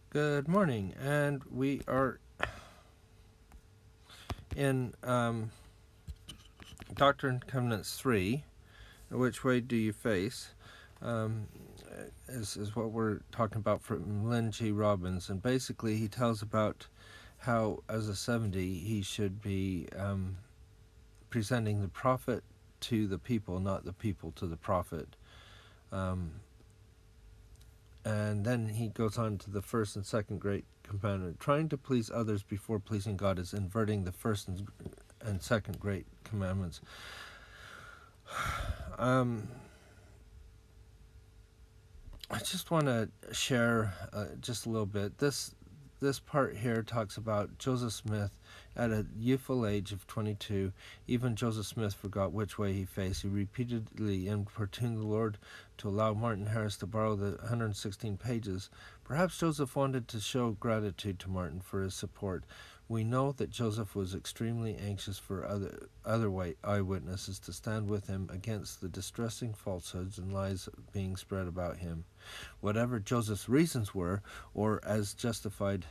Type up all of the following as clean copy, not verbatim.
Good morning, and we are in Doctrine and Covenants 3. Which way do you face? Um, is what we're talking about from Lynn G. Robbins, and basically he tells about how, as a 70, he should be presenting the prophet to the people, not the people to the prophet. And then he goes on to the first and second great commandment. Trying to please others before pleasing God is inverting the first and second great commandments. I just want to share just a little bit. This part here talks about Joseph Smith at a youthful age of 22. Even Joseph Smith forgot which way he faced. He repeatedly importuned the Lord to allow Martin Harris to borrow the 116 pages. Perhaps Joseph wanted to show gratitude to Martin for his support. We know that Joseph was extremely anxious for other eyewitnesses to stand with him against the distressing falsehoods and lies being spread about him. Whatever Joseph's reasons were, or as justified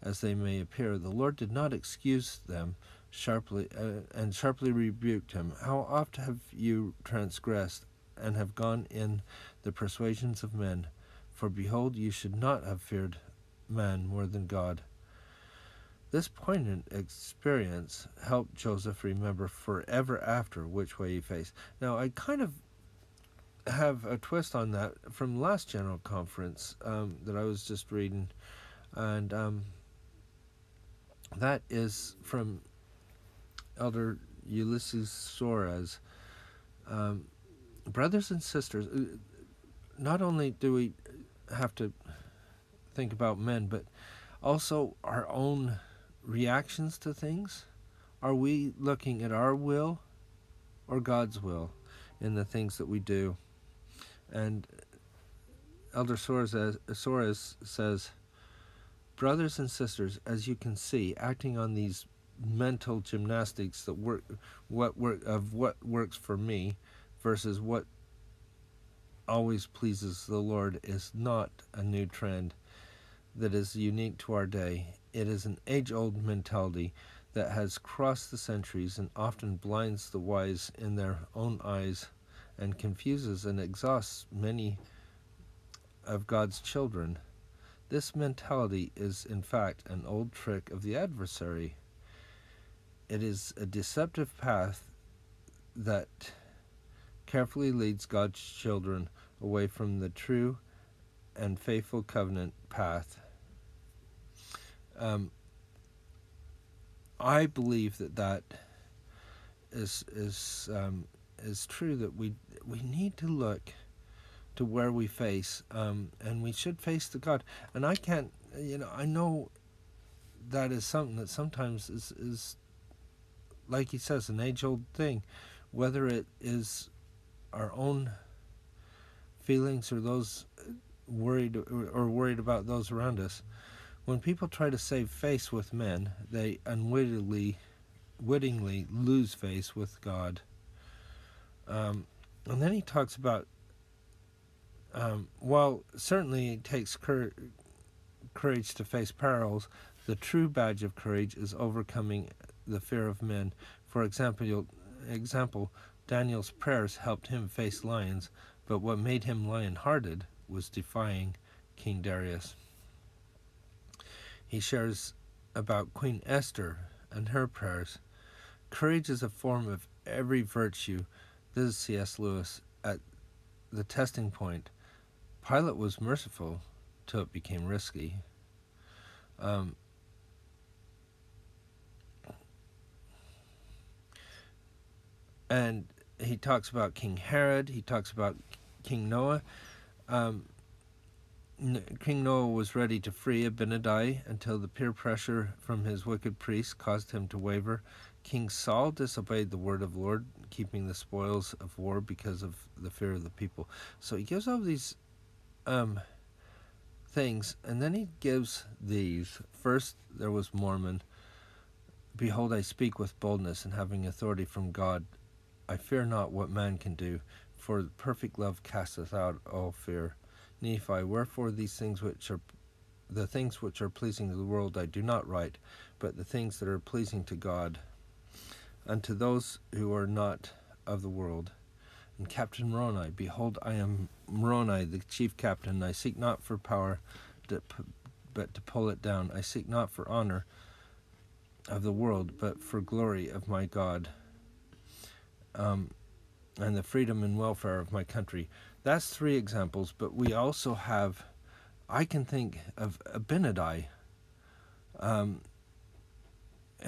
as they may appear, the Lord did not excuse them sharply rebuked him. How oft have you transgressed and have gone in the persuasions of men? For behold, you should not have feared man more than God. This poignant experience helped Joseph remember forever after which way he faced. Now, I kind of have a twist on that from last General Conference that I was just reading, and that is from Elder Ulysses Soares. Brothers and sisters, not only do we have to think about men, but also our own reactions to things. Are we looking at our will or God's will in the things that we do? And Elder Soares says, brothers and sisters, as you can see, acting on these mental gymnastics that what works for me versus what always pleases the Lord is not a new trend that is unique to our day. It is an age-old mentality that has crossed the centuries and often blinds the wise in their own eyes and confuses and exhausts many of God's children. This mentality is, in fact, an old trick of the adversary. It is a deceptive path that carefully leads God's children away from the true and faithful covenant path. I believe that is true, that we need to look to where we face, and we should face to God. And I can't, I know that is something that sometimes is like he says, an age-old thing, whether it is our own feelings or those worried about those around us. When people try to save face with men, they unwittingly lose face with God. And then he talks about, while certainly it takes courage to face perils, the true badge of courage is overcoming the fear of men. For example, Daniel's prayers helped him face lions, but what made him lion-hearted was defying King Darius. He shares about Queen Esther and her prayers. Courage is a form of every virtue. This is C.S. Lewis at the testing point. Pilate was merciful till it became risky. And he talks about King Herod. He talks about King Noah. King Noah was ready to free Abinadi until the peer pressure from his wicked priests caused him to waver. King Saul disobeyed the word of the Lord, keeping the spoils of war because of the fear of the people. So he gives all these things, and then he gives these. First, there was Mormon. Behold, I speak with boldness, and having authority from God, I fear not what man can do, for perfect love casteth out all fear. Nephi, wherefore these things which are the things which are pleasing to the world I do not write, but the things that are pleasing to God, unto those who are not of the world. And Captain Moroni, behold, I am Moroni, the chief captain. I seek not for power, but to pull it down. I seek not for honor of the world, but for glory of my God, and the freedom and welfare of my country. That's 3 examples, but we also have, I can think of Abinadi,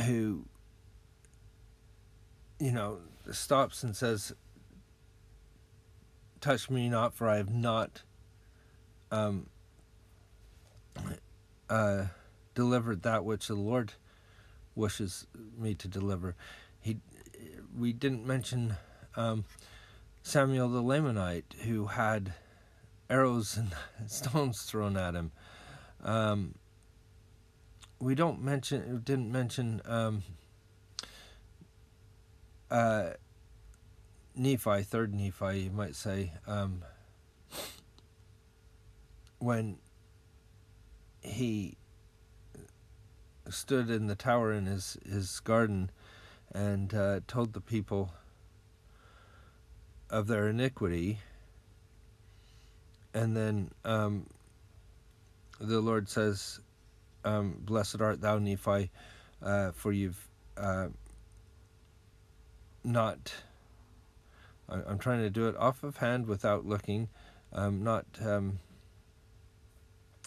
who, stops and says, touch me not, for I have not delivered that which the Lord wishes me to deliver. We didn't mention Samuel the Lamanite, who had arrows and stones thrown at him. We didn't mention Nephi, 3rd Nephi, you might say, when he stood in the tower in his garden and told the people of their iniquity, and then the Lord says, blessed art thou, Nephi, for you've not, I'm trying to do it off of hand without looking, not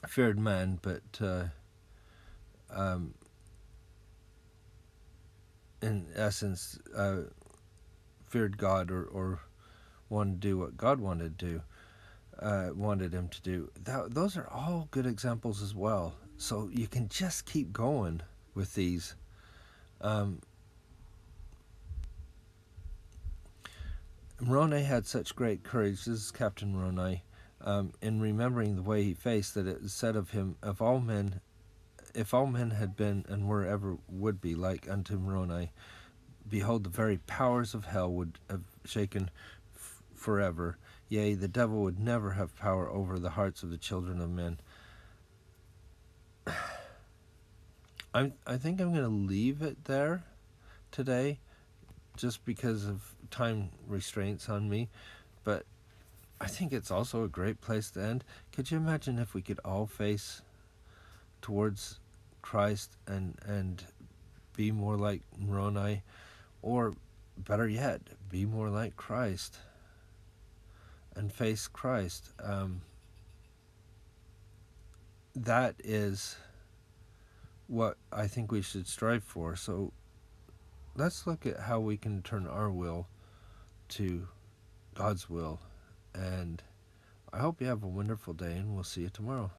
feared man, but in essence feared God, or wanted to do what God wanted him to do. Those are all good examples as well. So you can just keep going with these. Moroni had such great courage, this is Captain Moroni, in remembering the way he faced, that it is said of him, if all men had been and were ever would be like unto Moroni, behold, the very powers of hell would have shaken forever. Yea, the devil would never have power over the hearts of the children of men. I think I'm going to leave it there today, just because of time restraints on me, but I think it's also a great place to end. Could you imagine if we could all face towards Christ and be more like Moroni, or better yet, be more like Christ and face Christ? That is what I think we should strive for. So let's look at how we can turn our will to God's will. And I hope you have a wonderful day, and we'll see you tomorrow.